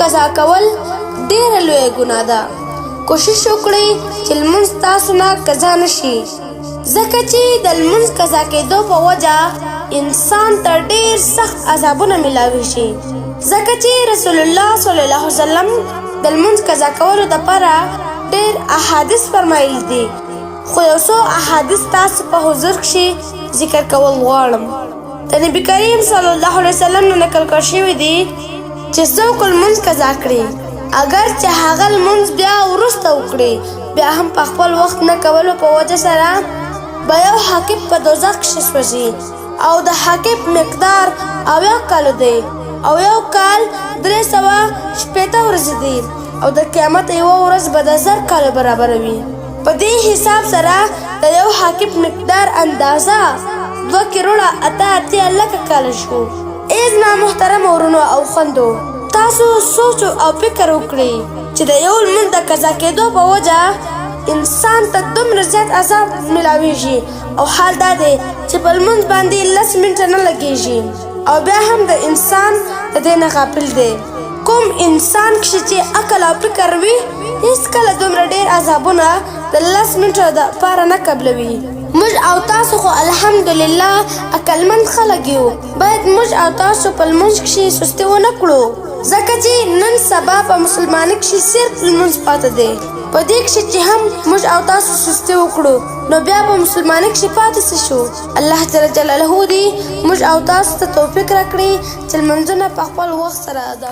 قضا کول ډېره لویه ګناه ده. کوشش وکړئ چې لمونځ تاسو نه قضا نشي، ځکه چې د لمونځ قضا کېدو په وجه انسان ته ډېر سخت عذابونه میلاویږي، ځکه چې رسول الله صلی الله علیه وسلم د لمونځ قضا کولو دپاره ډېر احادیث فرمایلي دي، خو یو څو احادیث تاسو په حضور کښې ذکر کول غواړم. د نبي کریم صلی الله علیه وسلم نه نقل کړل شوي دي چې څوک لمونځ قضا کړي، اگر چې هغه لمونځ بیا وروسته وکړي، بیا هم په خپل وخت نه کولو په وجه سره به یو حاکم په دوزخ کښې سوځي، او د حاکم مقدار 80 کالو دی، او یو کال 360 ورځې دی، او د قیامت یوه ورځ به د 1000 کالو برابره وي. په دې حساب سره د یو حاکم مقدار اندازه 2 کروڑه 88 لکه کاله شو. ای زما محترم ورونو او خویندو، تاسو سوچ او فکر وکړئ چې د یو لمونځ د قضا کېدو په وجه انسان ته دومره زیات عذاب میلاویږي، او حال دا دی چې په لمونځ باندې 10 منټه نه لګېږي، او بیا هم د انسان د دې نه غافل دی. کوم انسان کښې چې عقل او فکر وي هېڅکله دومره ډېر عذابونه د 10 منټو دپاره نه قبلوي. موږ او تاسو خو الحمدلله عقلمند خلک یو، باید موږ او تاسو په لمونځ کښې سستي ونه کړو، ځکه چې نن سبا په مسلمانۍ کښې صرف لمونځ پاته دی. په دې کښې چې هم موږ او تاسو سستي وکړو نو بیا په مسلمانۍ کښې پاتې څه شو؟ الله جل جلاله دې موږ او تاسو ته توفیق راکړي چې لمونځونه په خپل وخت سره ادا